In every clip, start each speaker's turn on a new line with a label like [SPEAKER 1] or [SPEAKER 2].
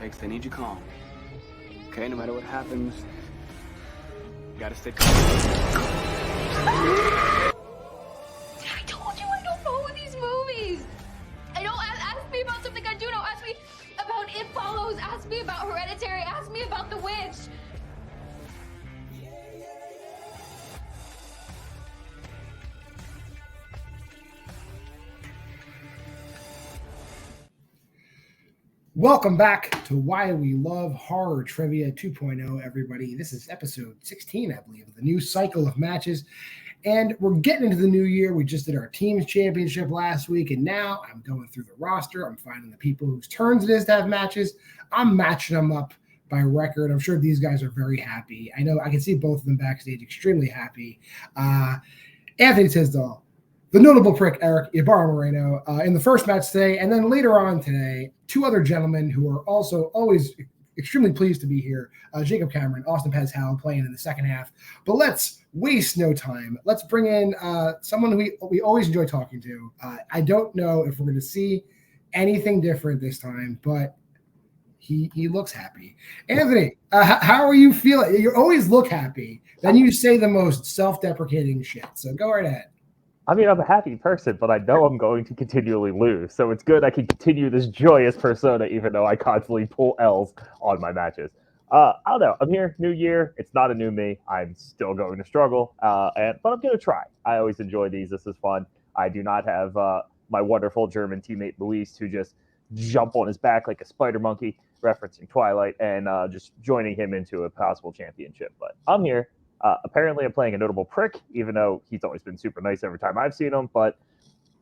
[SPEAKER 1] takes, they need you calm. Okay, no matter what happens, you gotta stay calm.
[SPEAKER 2] I told you I don't follow these movies. I don't ask me about something I do know. Ask me about It Follows. Ask me about Hereditary. Ask me about The Witch.
[SPEAKER 3] Welcome back to Why We Love Horror Trivia 2.0, everybody. This is episode 16, I believe, of the new cycle of matches. And we're getting into the new year. We just did our team's championship last week, and now I'm going through the roster. I'm finding the people whose turns it is to have matches. I'm matching them up by record. I'm sure these guys are very happy. I know I can see both of them backstage extremely happy. Anthony Tisdall, the notable prick, Erick Moreno, in the first match today. And then later on today, two other gentlemen who are also always extremely pleased to be here. Jacob Cameron, Austin Pez Howell playing in the second half. But let's waste no time. Let's bring in someone who we always enjoy talking to. I don't know if we're going to see anything different this time, but he looks happy. Anthony, how are you feeling? You always look happy. Then you say the most self-deprecating shit. So go right ahead.
[SPEAKER 4] I mean, I'm a happy person, but I know I'm going to continually lose. So it's good I can continue this joyous persona, even though I constantly pull L's on my matches. I don't know. I'm here, new year. It's not a new me. I'm still going to struggle, but I'm going to try. I always enjoy these. This is fun. I do not have my wonderful German teammate, Luis, to just jump on his back like a spider monkey, referencing Twilight, and just joining him into a possible championship. But I'm here. Apparently, I'm playing a notable prick, even though he's always been super nice every time I've seen him. But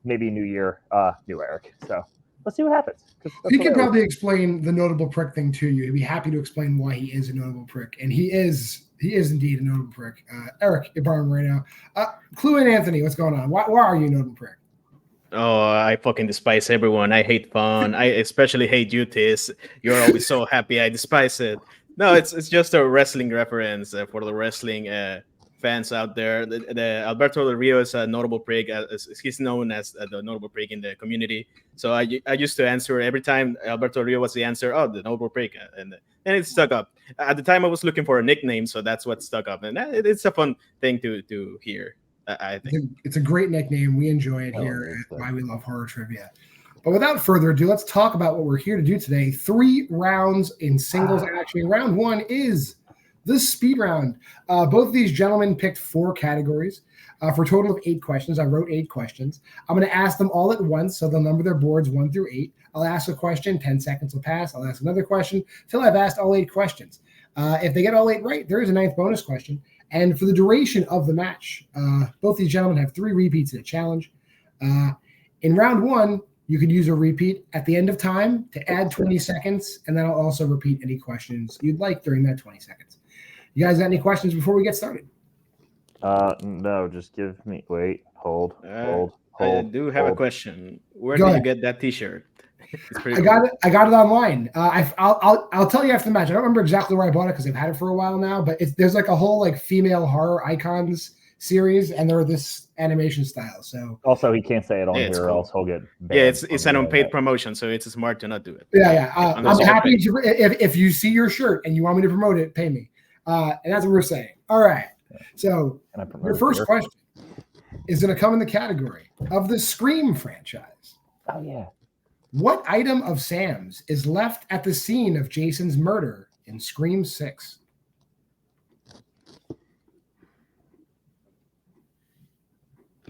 [SPEAKER 4] maybe new year, new Eric. So let's see what happens.
[SPEAKER 3] He could probably explain the notable prick thing to you. He'd be happy to explain why he is a notable prick, and he is indeed a notable prick. Erick Moreno, Clue and Anthony, what's going on? Why are you a notable prick?
[SPEAKER 5] Oh, I fucking despise everyone. I hate fun. I especially hate you, Tis. You're always so happy. I despise it. No, it's just a wrestling reference for the wrestling fans out there. The Alberto Del Rio is a notable prick. He's known as the notable prick in the community. So I used to answer every time Alberto Del Rio was the answer. Oh, the notable prick, and it stuck up. At the time, I was looking for a nickname, so that's what stuck up, and it's a fun thing to hear. I think
[SPEAKER 3] it's a great nickname. We enjoy it here at Why We Love Horror Trivia. But without further ado, let's talk about what we're here to do today. 3 rounds in singles action. Round 1 is the speed round. Both of these gentlemen picked 4 categories for a total of 8 questions. I wrote 8 questions. I'm going to ask them all at once, so they'll number their boards 1 through 8. I'll ask a question, 10 seconds will pass. I'll ask another question until I've asked all 8 questions. If they get all 8 right, there is a 9th bonus question. And for the duration of the match, both these gentlemen have 3 repeats in a challenge. In round 1, you could use a repeat at the end of time to add 20 seconds, and then I'll also repeat any questions you'd like during that 20 seconds. You guys got any questions before we get started?
[SPEAKER 4] No, just give me. Wait, hold.
[SPEAKER 5] I do have a question. Where
[SPEAKER 3] Go
[SPEAKER 5] did
[SPEAKER 3] ahead.
[SPEAKER 5] you get that T-shirt?
[SPEAKER 3] I got it online. I'll tell you after the match. I don't remember exactly where I bought it because I've had it for a while now. But there's like a whole like female horror icons series, and they're this animation style. So
[SPEAKER 4] Also, he can't say it on
[SPEAKER 5] Yeah,
[SPEAKER 4] here,
[SPEAKER 5] it's
[SPEAKER 4] or
[SPEAKER 5] cool.
[SPEAKER 4] else he'll get banned.
[SPEAKER 5] Yeah, it's an
[SPEAKER 4] from the
[SPEAKER 5] unpaid
[SPEAKER 4] internet.
[SPEAKER 5] promotion, so it's smart to not do it.
[SPEAKER 3] yeah. I'm
[SPEAKER 5] Unless you get
[SPEAKER 3] happy
[SPEAKER 5] paid.
[SPEAKER 3] to if you see your shirt and you want me to promote it, pay me. And that's what we're saying. All right. So
[SPEAKER 4] Can I promote
[SPEAKER 3] your
[SPEAKER 4] it
[SPEAKER 3] first
[SPEAKER 4] here?
[SPEAKER 3] question is going to come in the category of the Scream franchise.
[SPEAKER 4] Oh yeah.
[SPEAKER 3] What item of Sam's is left at the scene of Jason's murder in Scream 6?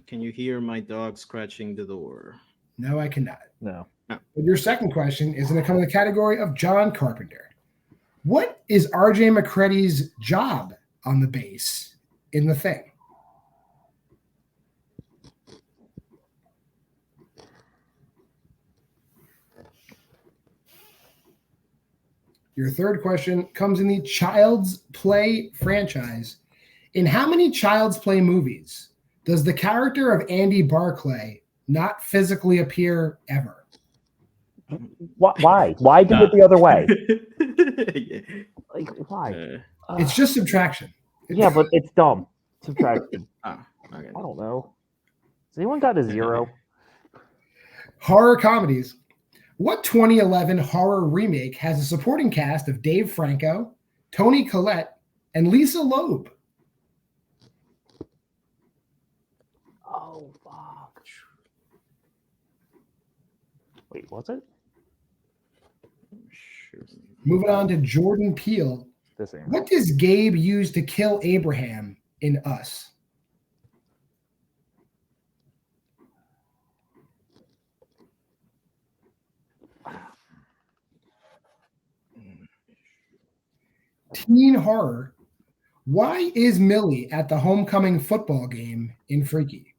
[SPEAKER 5] Can you hear my dog scratching the door?
[SPEAKER 3] No, I cannot.
[SPEAKER 4] No.
[SPEAKER 3] But your second question is going to come in the category of John Carpenter. What is RJ McCready's job on the base in The Thing? Your third question comes in the Child's Play franchise. In how many Child's Play movies does the character of Andy Barclay not physically appear ever?
[SPEAKER 4] Why? Why do it the other way?
[SPEAKER 5] Yeah.
[SPEAKER 4] Like, why?
[SPEAKER 3] It's just subtraction.
[SPEAKER 4] Yeah, but it's dumb. Subtraction.
[SPEAKER 5] Okay.
[SPEAKER 4] I don't know. Has anyone got a 0?
[SPEAKER 3] Horror comedies. What 2011 horror remake has a supporting cast of Dave Franco, Toni Collette, and Lisa Loeb?
[SPEAKER 4] Oh, fuck. Wait, was it?
[SPEAKER 3] Moving on to Jordan Peele.
[SPEAKER 4] This ain't.
[SPEAKER 3] What does Gabe use to kill Abraham in Us? Teen horror. Why is Millie at the homecoming football game in Freaky?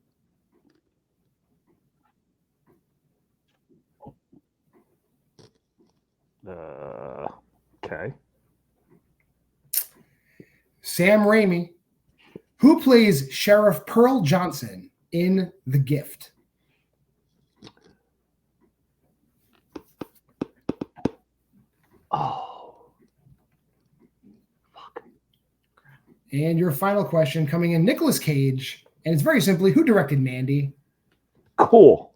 [SPEAKER 4] Okay.
[SPEAKER 3] Sam Raimi. Who plays Sheriff Pearl Johnson in The Gift?
[SPEAKER 4] Oh.
[SPEAKER 3] And your final question coming in, Nicolas Cage. And it's very simply, who directed Mandy?
[SPEAKER 4] Cool.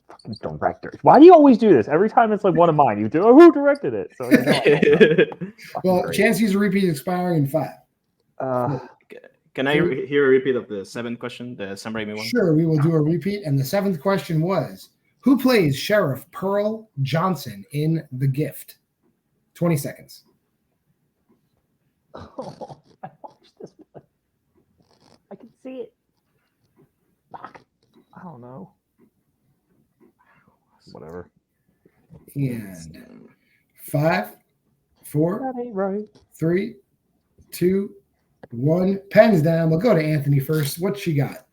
[SPEAKER 4] Fucking directors. Why do you always do this? Every time it's like one of mine, you do, oh, who directed it? So,
[SPEAKER 3] Well,
[SPEAKER 4] great.
[SPEAKER 3] chances to repeat expiring in 5.
[SPEAKER 5] Can I hear a repeat of the 7th question, the Sam Raimi one?
[SPEAKER 3] Sure, we will do a repeat. And the 7th question was, who plays Sheriff Pearl Johnson in The Gift? 20 seconds.
[SPEAKER 4] Oh, I watched this one. I can see it. Fuck. I don't know. Whatever.
[SPEAKER 3] And 5, 4,
[SPEAKER 4] That ain't right.
[SPEAKER 3] 3, 2, 1. Pens down. We'll go to Anthony first. What she got?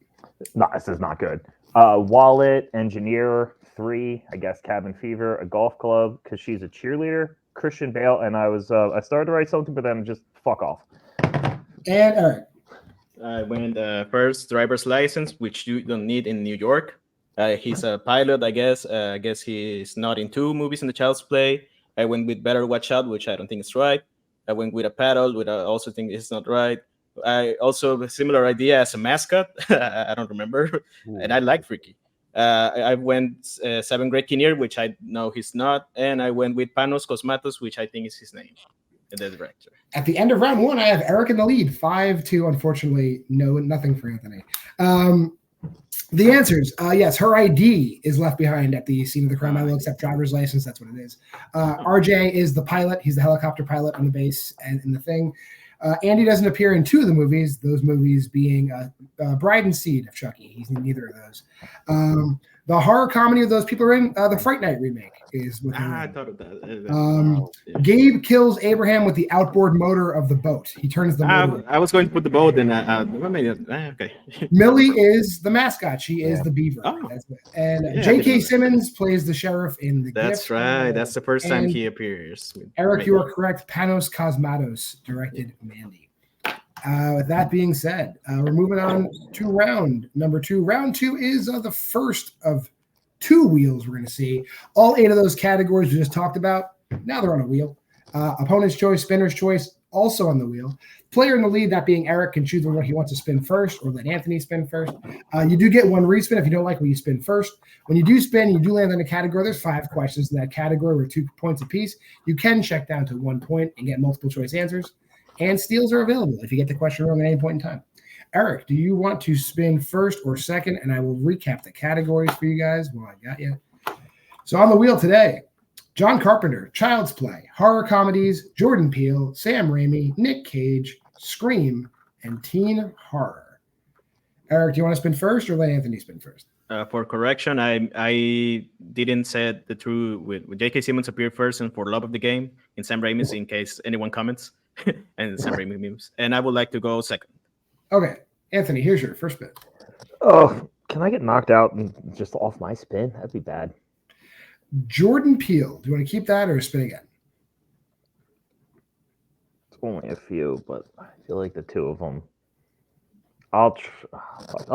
[SPEAKER 4] No, this is not good. Wallet, engineer, 3, I guess cabin fever, a golf club, because she's a cheerleader, Christian Bale, and I started to write something, but then just fuck off.
[SPEAKER 3] And Eric.
[SPEAKER 5] I went first, driver's license, which you don't need in New York. He's a pilot, I guess. I guess he's not in 2 movies in the Child's Play. I went with Better Watch Out, which I don't think is right. I went with a paddle, which I also think is not right. I also have a similar idea as a mascot. I don't remember. And I like Freaky. I went 7 Great Kinnear, which I know he's not. And I went with Panos Cosmatos, which I think is his name, the director.
[SPEAKER 3] At the end of round 1, I have Eric in the lead. 5-2, unfortunately, nothing for Anthony. The answers, yes, her ID is left behind at the scene of the crime. I will accept driver's license. That's what it is. RJ is the pilot. He's the helicopter pilot on the base and in the thing. Andy doesn't appear in 2 of the movies, those movies being Bride and Seed of Chucky. He's in neither of those. The horror comedy of those people are in the Fright Night remake is with
[SPEAKER 5] I thought of that.
[SPEAKER 3] Gabe kills Abraham with the outboard motor of the boat. He turns the motor.
[SPEAKER 5] I was going to put the boat in. Okay.
[SPEAKER 3] Millie is the mascot. She is the beaver.
[SPEAKER 5] Oh.
[SPEAKER 3] That's it. And
[SPEAKER 5] Yeah, I
[SPEAKER 3] J.K.
[SPEAKER 5] didn't know that.
[SPEAKER 3] Simmons plays the sheriff in The
[SPEAKER 5] That's
[SPEAKER 3] Gift.
[SPEAKER 5] right. That's the first time
[SPEAKER 3] And
[SPEAKER 5] he appears.
[SPEAKER 3] Eric, you are correct. Panos Cosmatos directed Mandy. With that being said, we're moving on to round number 2. Round 2 is the first of 2 wheels we're going to see. All 8 of those categories we just talked about, now they're on a wheel. Opponent's choice, spinner's choice, also on the wheel. Player in the lead, that being Eric, can choose whether he wants to spin first or let Anthony spin first. You do get 1 respin if you don't like what you spin first. When you do spin, you do land on a category. There's 5 questions in that category with 2 points apiece. You can check down to 1 point and get multiple choice answers. And steals are available if you get the question wrong at any point in time. Eric, do you want to spin first or second? And I will recap the categories for you guys while I got you. So on the wheel today, John Carpenter, Child's Play, horror comedies, Jordan Peele, Sam Raimi, Nick Cage, Scream, and teen horror. Eric, do you want to spin first or let Anthony spin first?
[SPEAKER 5] For correction, I didn't say the true with J.K. Simmons appeared first and For Love of the Game in Sam Raimi's, in case anyone comments, and Sam Raimi memes. And I would like to go second.
[SPEAKER 3] Okay, Anthony, here's your first spin.
[SPEAKER 4] Oh, can I get knocked out and just off my spin? That'd be bad.
[SPEAKER 3] Jordan Peele, do you want to keep that or spin again?
[SPEAKER 4] It's only a few, but I feel like the 2 of them. I'll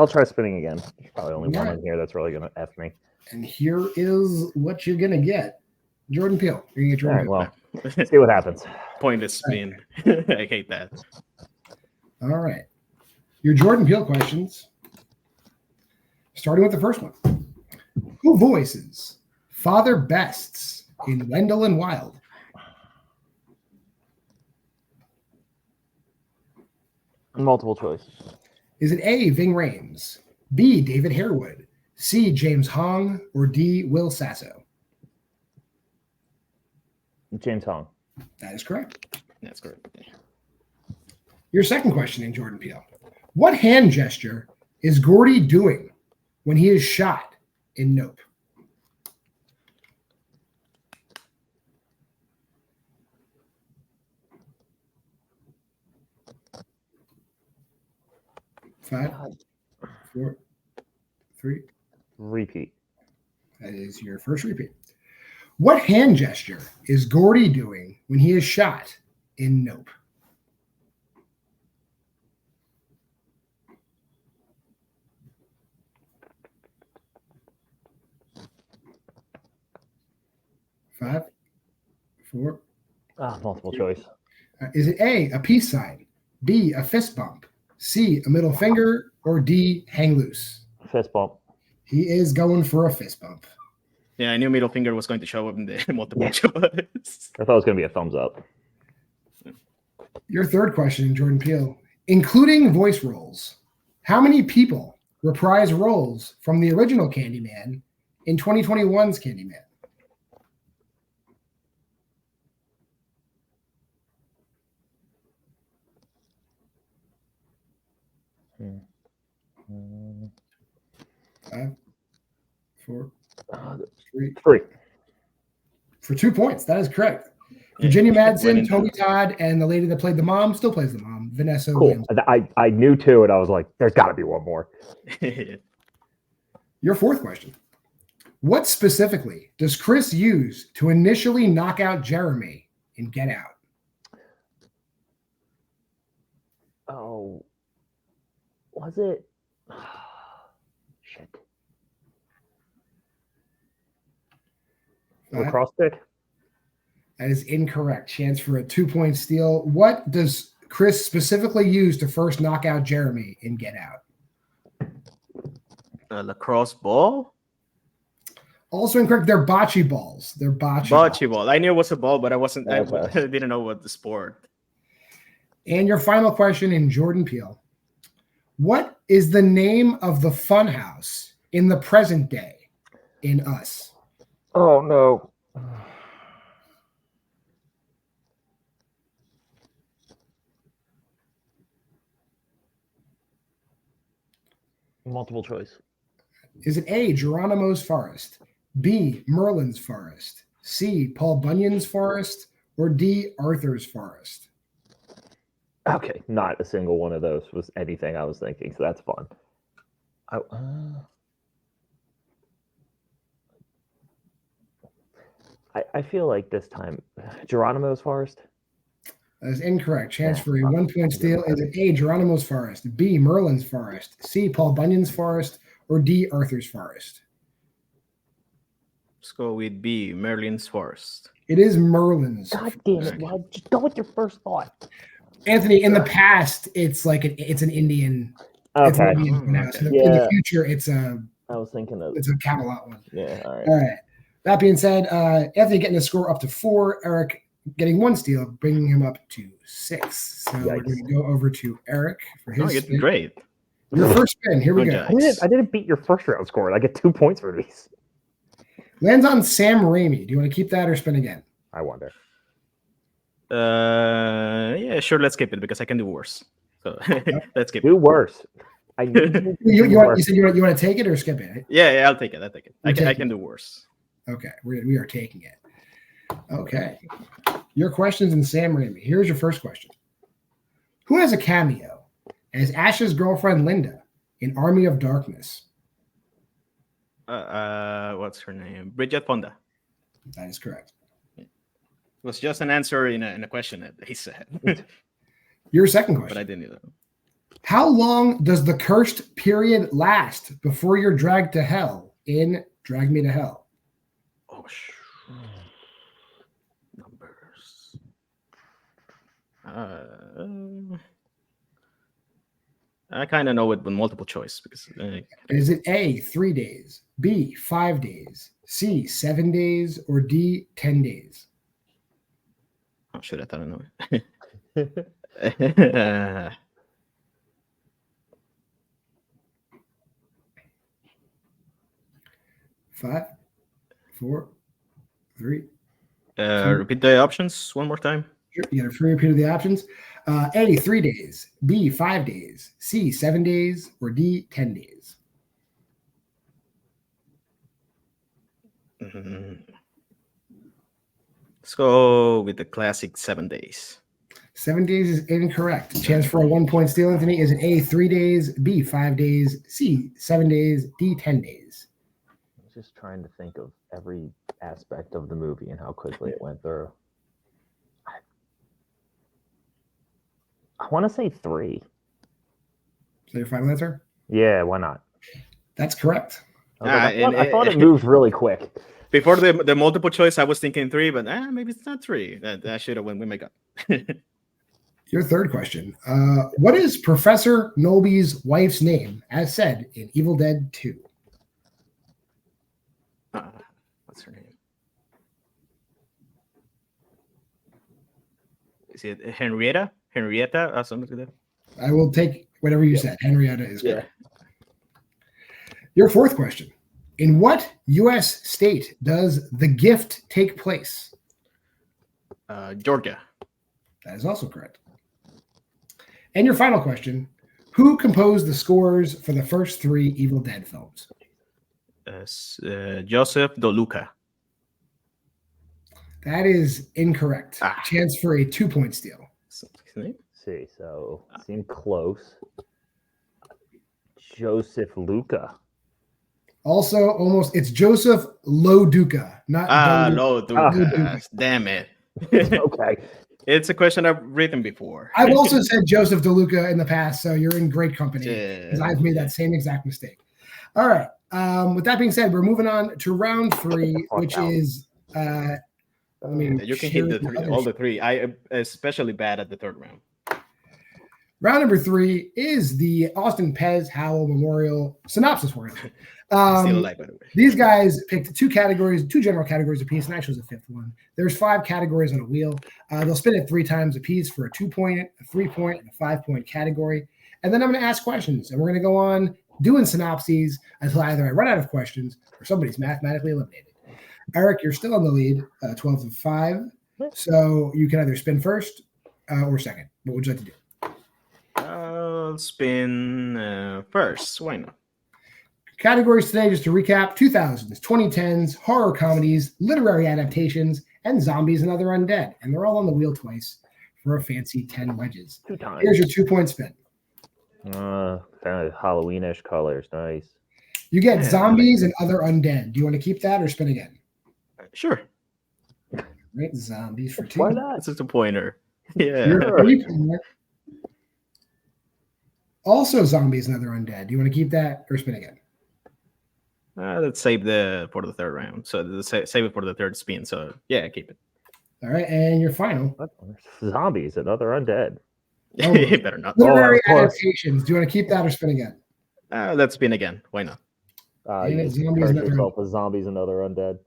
[SPEAKER 4] try spinning again. There's probably only one in here that's really gonna F me.
[SPEAKER 3] And here is what you're gonna get. Jordan Peele. You're gonna get Jordan
[SPEAKER 4] All right,
[SPEAKER 3] Peele.
[SPEAKER 4] well, see what happens.
[SPEAKER 5] Pointless spin. I hate that.
[SPEAKER 3] All right. Your Jordan Peele questions. Starting with the first one. Who voices Father Bests in Wendell and Wild?
[SPEAKER 4] Multiple choice.
[SPEAKER 3] Is it A, Ving Rhames, B, David Harewood, C, James Hong, or D, Will Sasso?
[SPEAKER 4] James Hong.
[SPEAKER 3] That is correct.
[SPEAKER 5] That's correct.
[SPEAKER 3] Your second question in Jordan Peele. What hand gesture is Gordy doing when he is shot in Nope? Five, 4, 3.
[SPEAKER 4] Repeat.
[SPEAKER 3] That is your first repeat. What hand gesture is Gordy doing when he is shot in Nope? Five, 4.
[SPEAKER 4] Multiple choice.
[SPEAKER 3] Is it A, a peace sign, B, a fist bump, C, a middle finger, or D, hang loose?
[SPEAKER 4] Fist bump.
[SPEAKER 3] He is going for a fist bump.
[SPEAKER 5] Yeah, I knew middle finger was going to show up in the multiple choice.
[SPEAKER 4] I thought it was going to be a thumbs up.
[SPEAKER 3] Your third question, Jordan Peele. Including voice roles, how many people reprise roles from the original Candyman in 2021's Candyman? Five, 4, 3.
[SPEAKER 4] 3.
[SPEAKER 3] For 2 points. That is correct. Virginia
[SPEAKER 5] Yeah,
[SPEAKER 3] Madsen, Toby Todd, and the lady that played the mom still plays the mom, Vanessa
[SPEAKER 4] Cool.
[SPEAKER 3] Williams.
[SPEAKER 4] I knew two, and I was like, there's got to be one more.
[SPEAKER 3] Your fourth question. What specifically does Chris use to initially knock out Jeremy in Get Out?
[SPEAKER 4] Oh. Was it? Shit. Lacrosse stick?
[SPEAKER 3] That is incorrect. Chance for a 2-point steal. What does Chris specifically use to first knock out Jeremy in Get Out?
[SPEAKER 5] A lacrosse ball?
[SPEAKER 3] Also incorrect. They're bocce balls. They're bocce
[SPEAKER 5] Bocce ball. I knew it was a ball, but I wasn't.
[SPEAKER 4] Okay.
[SPEAKER 5] I didn't know what the sport.
[SPEAKER 3] And your final question in Jordan Peele. What is the name of the funhouse in the present day in Us?
[SPEAKER 4] Oh, no. Multiple choice.
[SPEAKER 3] Is it A, Geronimo's Forest, B, Merlin's Forest, C, Paul Bunyan's Forest, or D, Arthur's Forest?
[SPEAKER 4] Okay, not a single one of those was anything I was thinking, so that's fun. I feel like this time, Geronimo's Forest?
[SPEAKER 3] That is incorrect. Chance for a 1-point steal. Is it A, Geronimo's Forest, B, Merlin's Forest, C, Paul Bunyan's Forest, or D, Arthur's Forest?
[SPEAKER 5] Let's go with B, Merlin's Forest.
[SPEAKER 3] It is Merlin's.
[SPEAKER 4] God damn it! Why just go with your first thought?
[SPEAKER 3] Anthony, in the past, it's like it's an Indian. It's
[SPEAKER 4] Okay.
[SPEAKER 3] an Indian house.
[SPEAKER 5] Okay.
[SPEAKER 3] In
[SPEAKER 4] Yeah.
[SPEAKER 3] the future, it's a
[SPEAKER 4] I was thinking of
[SPEAKER 3] Camelot one.
[SPEAKER 4] yeah. All right.
[SPEAKER 3] All right. That being said, Anthony getting the score up to 4. Eric getting 1 steal, bringing him up to 6. So we're going to go over to Eric for his
[SPEAKER 5] Oh, you
[SPEAKER 3] spin.
[SPEAKER 5] did great.
[SPEAKER 3] Your first spin. Here we
[SPEAKER 5] Good
[SPEAKER 3] go.
[SPEAKER 5] job.
[SPEAKER 4] I didn't beat your first round score. I get 2 points for these.
[SPEAKER 3] Lands on Sam Raimi. Do you want to keep that or spin again?
[SPEAKER 4] I wonder.
[SPEAKER 5] Yeah, sure. Let's skip it because I can do worse. So let's skip it.
[SPEAKER 4] Do worse. I need
[SPEAKER 3] You said you want to take it or skip it?
[SPEAKER 5] Yeah, I'll take it. I'll take it. I
[SPEAKER 3] Take
[SPEAKER 5] can do worse.
[SPEAKER 3] Okay, we are taking it. Okay. Your questions in Sam Raimi. Here's your first question. Who has a cameo as Ash's girlfriend Linda in Army of Darkness?
[SPEAKER 5] What's her name? Bridget Fonda.
[SPEAKER 3] That is correct.
[SPEAKER 5] It was just an answer in a question that he said.
[SPEAKER 3] Your second
[SPEAKER 5] But
[SPEAKER 3] question.
[SPEAKER 5] I didn't know.
[SPEAKER 3] How long does the cursed period last before you're dragged to hell in Drag Me to Hell?
[SPEAKER 5] Oh, numbers. I kind of know it with multiple choice because
[SPEAKER 3] Is it A, 3 days, B, 5 days, C, 7 days, or D, 10 days?
[SPEAKER 5] Oh, shit, I thought I know.
[SPEAKER 3] 5, 4, 3.
[SPEAKER 5] Repeat the options one more time.
[SPEAKER 3] Sure. You got a free repeat of the options. A, 3 days, B, 5 days, C, 7 days, or D, 10 days?
[SPEAKER 5] Let's go with the classic 7 days.
[SPEAKER 3] 7 days is incorrect. Chance for a 1 point steal, Anthony. Is it A, 3 days, B, 5 days, C, 7 days, D, 10 days?
[SPEAKER 4] I was just trying to think of every aspect of the movie and how quickly it went through. I want to say 3.
[SPEAKER 3] So your final answer?
[SPEAKER 4] Yeah, why not?
[SPEAKER 3] That's correct.
[SPEAKER 4] I thought it moved really quick.
[SPEAKER 5] Before the multiple choice, I was thinking 3, but maybe it's not 3. That should have went with my gut.
[SPEAKER 3] Your third question. What is Professor Nolby's wife's name, as said in Evil Dead 2?
[SPEAKER 5] What's her name? Is it Henrietta? Henrietta or something like that?
[SPEAKER 3] I will take whatever you said. Henrietta is correct. Your fourth question. In what U.S. state does The Gift take place?
[SPEAKER 5] Georgia.
[SPEAKER 3] That is also correct. And your final question. Who composed the scores for the first 3 Evil Dead films?
[SPEAKER 5] Joseph DeLuca.
[SPEAKER 3] That is incorrect. Chance for a 2 point steal.
[SPEAKER 4] See, so seemed close. Joseph Luca.
[SPEAKER 3] Also, almost, it's Joseph Loduca, not
[SPEAKER 5] Loduca. Damn it.
[SPEAKER 4] Okay.
[SPEAKER 5] It's a question I've written before.
[SPEAKER 3] I've also said Joseph DeLuca in the past, so you're in great company because I've made that same exact mistake. All right. With that being said, we're moving on to round 3, which is
[SPEAKER 5] you can hit all the 3. I am especially bad at the third round.
[SPEAKER 3] Round number 3 is the Austin Pez Howell Memorial Synopsis Round.
[SPEAKER 5] Still alive, by the way.
[SPEAKER 3] These guys picked 2 categories, 2 general categories apiece, and actually was a 5th one. There's 5 categories on a wheel. They'll spin it 3 times apiece for a 2-point, a 3-point, and a 5-point category. And then I'm going to ask questions, and we're going to go on doing synopses until either I run out of questions or somebody's mathematically eliminated. Eric, you're still in the lead, 12-5. So you can either spin first or second. What would you like to do?
[SPEAKER 5] I'll spin first. Why not?
[SPEAKER 3] Categories today, just to recap: 2000s, 2010s, horror comedies, literary adaptations, and zombies and other undead. And they're all on the wheel twice for a fancy 10 wedges.
[SPEAKER 4] 2 times.
[SPEAKER 3] Here's your 2-point spin.
[SPEAKER 4] Kind of Halloweenish colors. Nice.
[SPEAKER 3] You get zombies and other undead. Do you want to keep that or spin again?
[SPEAKER 5] Sure.
[SPEAKER 3] Right, zombies for 2.
[SPEAKER 4] Why not?
[SPEAKER 5] It's just a pointer. Yeah.
[SPEAKER 3] Your 3-pointer. Also zombies and other undead. Do you want to keep that or spin again?
[SPEAKER 5] Let's save for the third round. So save it for the third spin. So yeah, keep it.
[SPEAKER 3] All right, and your final.
[SPEAKER 4] Zombies and other undead.
[SPEAKER 5] You better not.
[SPEAKER 3] Literary adaptations. Do you want to keep that or spin again?
[SPEAKER 5] Let's spin again. Why not?
[SPEAKER 3] You
[SPEAKER 4] zombies with zombies and other undead.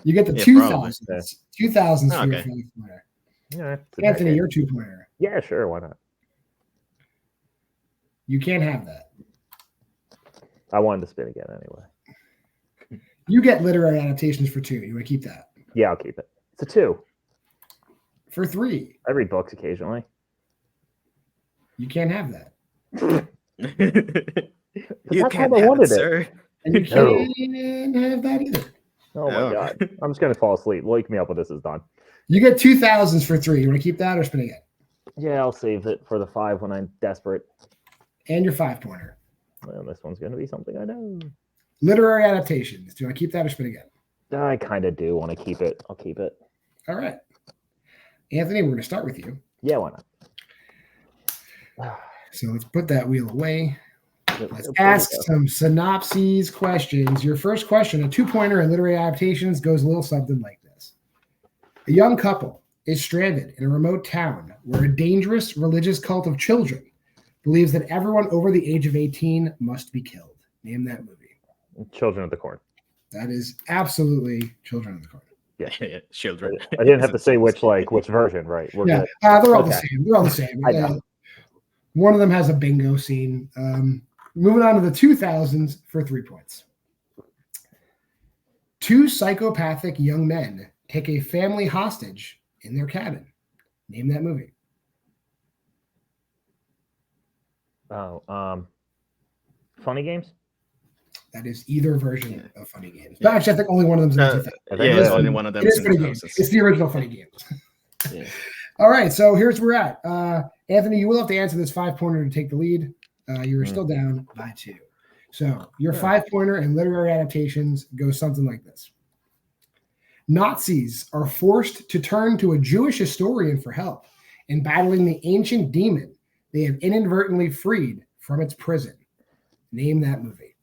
[SPEAKER 3] You get the 2000s. 2000s for
[SPEAKER 5] okay.
[SPEAKER 3] your 5-pointer. Anthony, your 2-pointer.
[SPEAKER 4] Yeah, sure. Why not?
[SPEAKER 3] You can't have that.
[SPEAKER 4] I wanted to spin again anyway.
[SPEAKER 3] You get literary adaptations for 2. You want to keep that?
[SPEAKER 4] Yeah, I'll keep it. It's a 2.
[SPEAKER 3] For 3.
[SPEAKER 4] I read books occasionally.
[SPEAKER 3] You can't have that.
[SPEAKER 5] You can't have it, sir.
[SPEAKER 3] And you can't have that either.
[SPEAKER 4] Oh my God. I'm just going to fall asleep. Wake me up when this is done.
[SPEAKER 3] You get 2000s for 3. You want to keep that or spin again?
[SPEAKER 4] Yeah, I'll save it for the 5 when I'm desperate.
[SPEAKER 3] And your 5-pointer.
[SPEAKER 4] Well, this one's going to be something I know.
[SPEAKER 3] Literary adaptations. Do you want to keep that or spin again?
[SPEAKER 4] I kind of do want to keep it. I'll keep it.
[SPEAKER 3] All right. Anthony, we're going to start with you.
[SPEAKER 4] Yeah, why not?
[SPEAKER 3] So let's put that wheel away. Let's ask some synopses questions. Your first question, a 2-pointer in literary adaptations, goes a little something like this. A young couple is stranded in a remote town where a dangerous religious cult of children believes that everyone over the age of 18 must be killed. Name that movie.
[SPEAKER 4] Children of the Corn.
[SPEAKER 3] That is absolutely Children of the Corn.
[SPEAKER 5] Yeah, children.
[SPEAKER 4] I didn't have to say which version, right? We're
[SPEAKER 3] Yeah,
[SPEAKER 4] good.
[SPEAKER 3] they're all
[SPEAKER 4] Okay.
[SPEAKER 3] the same. They're all the same.
[SPEAKER 4] I know.
[SPEAKER 3] One of them has a bingo scene. Moving on to the 2000s for 3 points. 2 psychopathic young men take a family hostage in their cabin. Name that movie.
[SPEAKER 4] Oh, Funny Games?
[SPEAKER 3] That is either version of Funny Games. But actually, I think only one of them's in the 2000s.
[SPEAKER 4] I think
[SPEAKER 5] Yeah,
[SPEAKER 4] really
[SPEAKER 5] only one of them
[SPEAKER 3] It is
[SPEAKER 5] is in
[SPEAKER 3] Funny
[SPEAKER 5] the
[SPEAKER 3] Games.
[SPEAKER 5] thousands.
[SPEAKER 3] It's the original Funny Games.
[SPEAKER 5] Yeah.
[SPEAKER 3] All right, so here's where we're at. Anthony, you will have to answer this 5-pointer to take the lead. You are still down by 2. So your 5-pointer and literary adaptations go something like this. Nazis are forced to turn to a Jewish historian for help in battling the ancient demon they have inadvertently freed from its prison. Name that movie.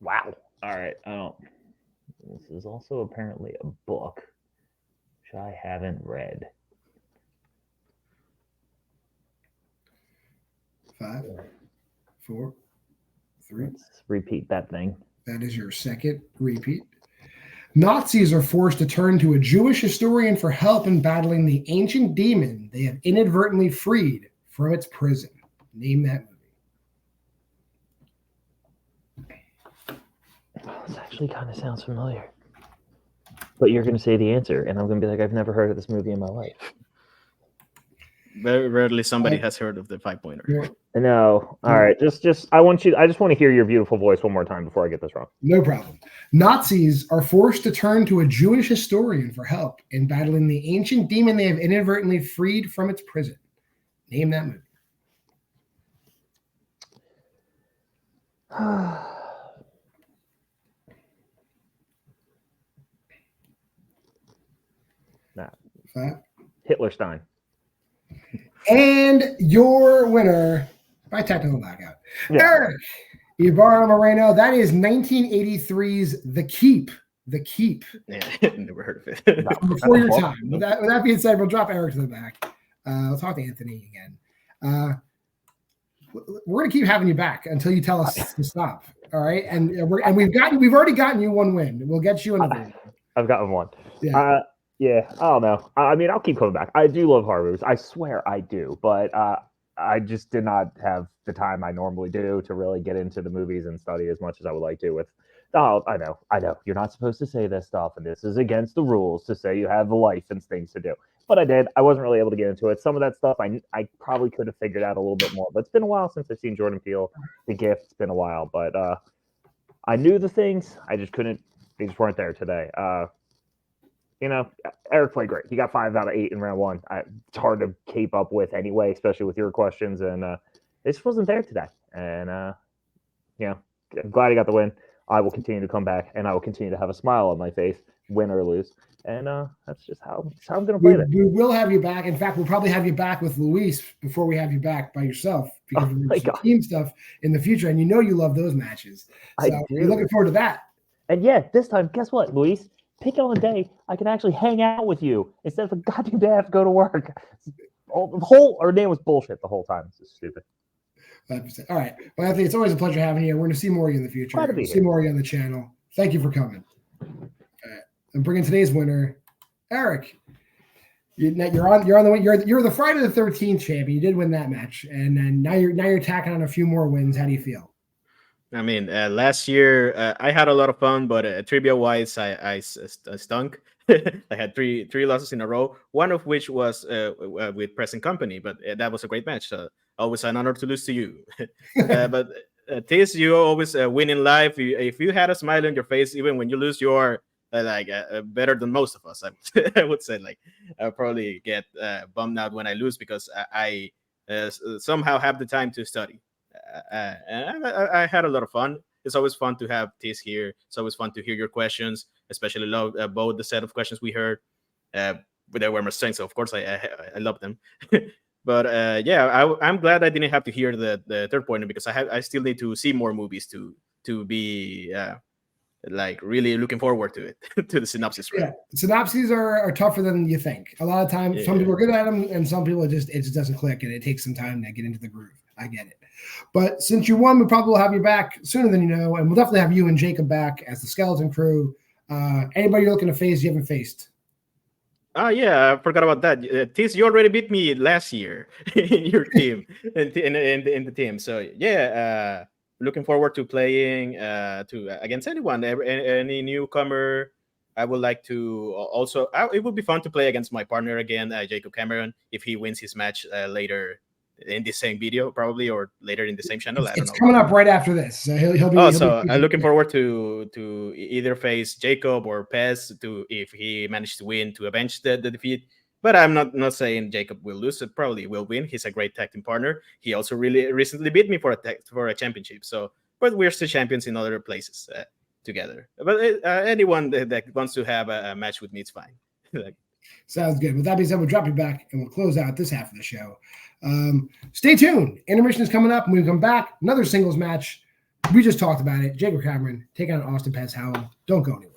[SPEAKER 4] Wow. All right. This is also apparently a book, which I haven't read.
[SPEAKER 3] 5, 4, 3.
[SPEAKER 4] Let's repeat that thing.
[SPEAKER 3] That is your second repeat. Nazis are forced to turn to a Jewish historian for help in battling the ancient demon they have inadvertently freed from its prison. Name that movie.
[SPEAKER 4] Oh, this actually kind of sounds familiar. But you're going to say the answer, and I'm going to be like, I've never heard of this movie in my life.
[SPEAKER 5] Very rarely somebody has heard of the 5-pointer.
[SPEAKER 4] No. All right. I just want to hear your beautiful voice one more time before I get this wrong.
[SPEAKER 3] No problem. Nazis are forced to turn to a Jewish historian for help in battling the ancient demon they have inadvertently freed from its prison. Name that movie.
[SPEAKER 4] Nah.
[SPEAKER 3] 5.
[SPEAKER 4] Hitlerstein.
[SPEAKER 3] And your winner by technical knockout, Erick Moreno. That is 1983's The Keep. The Keep.
[SPEAKER 5] Yeah, never heard of it.
[SPEAKER 3] Before your time. With that being said, we'll drop Eric to the back. We'll talk to Anthony again. We're gonna keep having you back until you tell us to stop. All right, and we've already gotten you one win. We'll get you another one.
[SPEAKER 4] I've gotten one.
[SPEAKER 3] Yeah.
[SPEAKER 4] Yeah, I don't know. I mean, I'll keep coming back. I do love horror movies. I swear I do, but I just did not have the time I normally do to really get into the movies and study as much as I would like to. I know. You're not supposed to say this stuff, and this is against the rules to say you have a life and things to do. But I did. I wasn't really able to get into it. Some of that stuff I probably could have figured out a little bit more. But it's been a while since I've seen Jordan Peele. The Gift. It's been a while, but I knew the things. I just couldn't. They just weren't there today. Eric played great. He got 5 out of 8 in round 1. It's hard to keep up with anyway, especially with your questions. And it just wasn't there today. And, I'm glad he got the win. I will continue to come back, and I will continue to have a smile on my face, win or lose. And that's just how I'm going to play
[SPEAKER 3] We will have you back. In fact, we'll probably have you back with Luis before we have you back by yourself because we're doing team stuff in the future. And you love those matches. So we're looking forward to that.
[SPEAKER 4] And this time, guess what, Luis? Pick on a day I can actually hang out with you instead of a goddamn day I have to go to work. Our name was bullshit the whole time. It's just stupid.
[SPEAKER 3] 100%. All right. Well, Anthony, it's always a pleasure having you. We're going to see more of you in the future. We'll see more of you on the channel. Thank you for coming. All right. I'm bringing today's winner, Eric. You're on the win. You're the Friday the 13th champion. You did win that match, and then now you're tacking on a few more wins. How do you feel?
[SPEAKER 5] I mean, last year I had a lot of fun, but trivia-wise, I stunk. I had three losses in a row. One of which was with Present Company, but that was a great match. So always an honor to lose to you. But Tiz, you always win in life. If you had a smile on your face, even when you lose, you're better than most of us. I would say I'll probably get bummed out when I lose because I somehow have the time to study. And I had a lot of fun. It's always fun to have Tiz here. It's always fun to hear your questions, especially both the set of questions we heard. But they were my strengths, so of course I love them. But I'm glad I didn't have to hear the third pointer because I still need to see more movies to be really looking forward to it to the synopsis. Right?
[SPEAKER 3] Yeah, synopses are tougher than you think. A lot of times, some people are good at them, and some people it just doesn't click, and it takes some time to get into the groove. I get it. But since you won, we probably will have you back sooner than you know, and we'll definitely have you and Jacob back as the Skeleton Crew. Anybody you're looking to face you haven't faced?
[SPEAKER 5] Yeah, I forgot about that. Tis, you already beat me last year in your team, in the team. So yeah, looking forward to playing against anyone, any newcomer. I would like to also. It would be fun to play against my partner again, Jacob Cameron, if he wins his match later in the same video, probably, or later in the same channel. I don't know.
[SPEAKER 3] It's coming up right after this. So he'll be.
[SPEAKER 5] I'm looking forward to either face Jacob or Pez if he managed to win to avenge the defeat. But I'm not saying Jacob will lose. It probably will win. He's a great tag team partner. He also really recently beat me for a championship. So, but we're still champions in other places together. But anyone that wants to have a match with me, it's fine.
[SPEAKER 3] Sounds good. With that being said, we'll drop you back and we'll close out this half of the show. Stay tuned. Intermission is coming up. When we come back, another singles match. We just talked about it. Jacob Cameron taking on Austin Pez Howell. Don't go anywhere.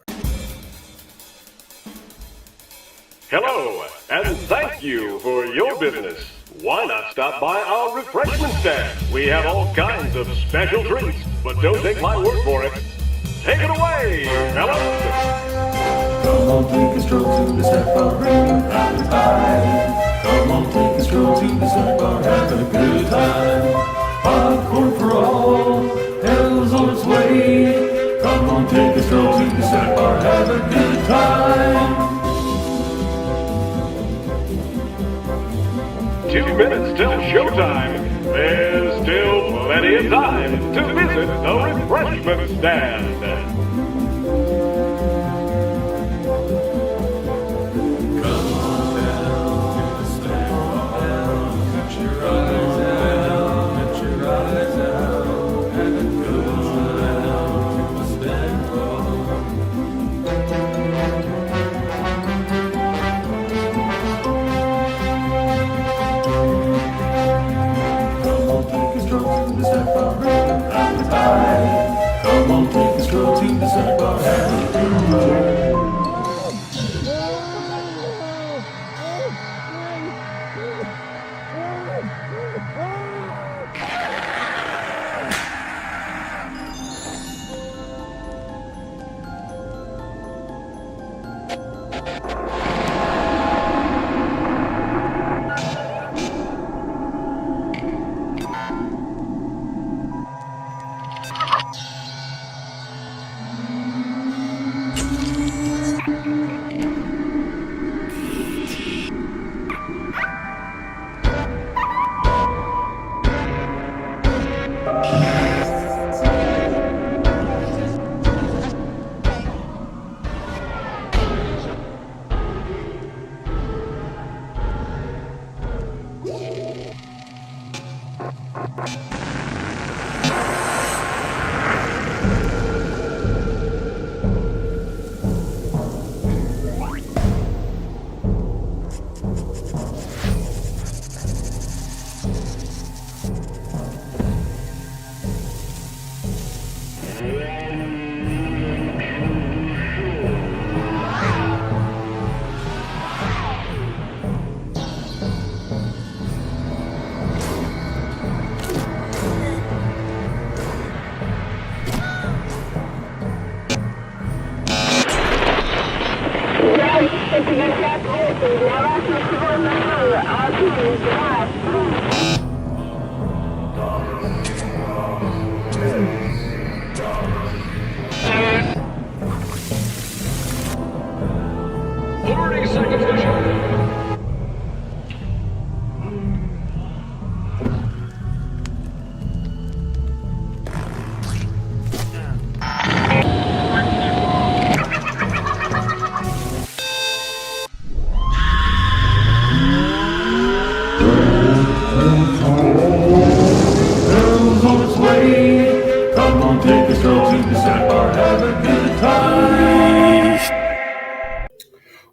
[SPEAKER 6] Hello, and thank you for your business. Why not stop by our refreshment stand? We have all kinds of special treats, but don't take my word for it. Take it away, fellas.
[SPEAKER 7] Come on, take a stroll to the snack bar, bring your appetite. Come on, take a stroll to the snack bar, have a good time. Popcorn for all, hell's on its way. Come on, take a stroll to the snack bar, have a good time.
[SPEAKER 6] 2 minutes till showtime. There's still plenty of time to visit the refreshment stand.
[SPEAKER 7] Come on, take a stroll to the snack bar, have a good time.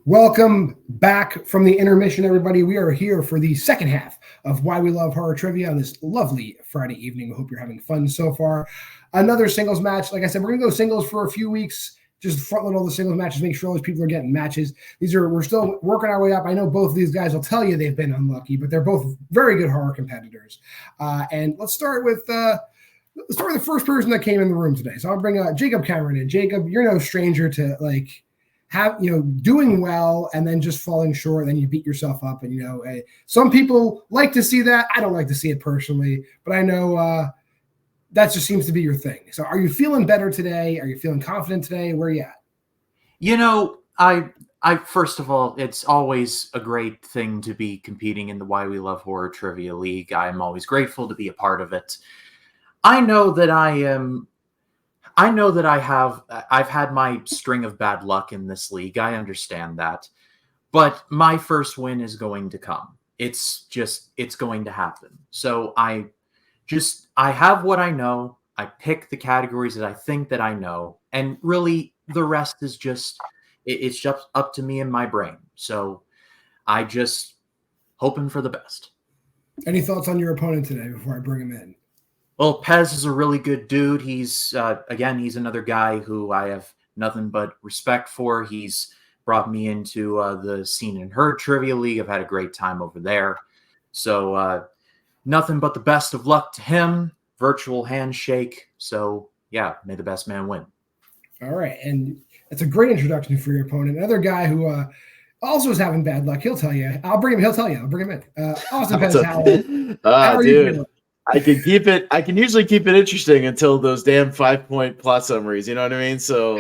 [SPEAKER 3] Welcome back from the intermission, everybody. We are here for the second half of Why We Love Horror Trivia on this lovely Friday evening. We hope you're having fun so far. Another singles match. Like I said, we're going to go singles for a few weeks. just front load all the singles matches, make sure all those people are getting matches. We're still working our way up. I know both of these guys will tell you they've been unlucky, but they're both very good horror competitors. And let's start with the first person that came in the room today. So I'll bring Jacob Cameron in. Jacob, you're no stranger to doing well and then just falling short. Then you beat yourself up, and some people like to see that. I don't like to see it personally, but I know that just seems to be your thing. So are you feeling better today? Are you feeling confident today? Where are you at?
[SPEAKER 8] I first of all, it's always a great thing to be competing in the Why We Love Horror Trivia League. I'm always grateful to be a part of it. I've had my string of bad luck in this league. I understand that. But my first win is going to come. It's going to happen. So I have what I know. I pick the categories that I think that I know. And really, the rest is it's just up to me and my brain. So I just hoping for the best.
[SPEAKER 3] Any thoughts on your opponent today before I bring him in?
[SPEAKER 8] Well, Pez is a really good dude. He's another guy who I have nothing but respect for. He's brought me into the Seen and Heard Trivia League. I've had a great time over there. So nothing but the best of luck to him. Virtual handshake. So, yeah, may the best man win.
[SPEAKER 3] All right. And that's a great introduction for your opponent. Another guy who also is having bad luck. He'll tell you. I'll bring him in. Austin Pez Howell.
[SPEAKER 9] Dude. I can usually keep it interesting until those damn 5-point plot summaries. You know what I mean? So,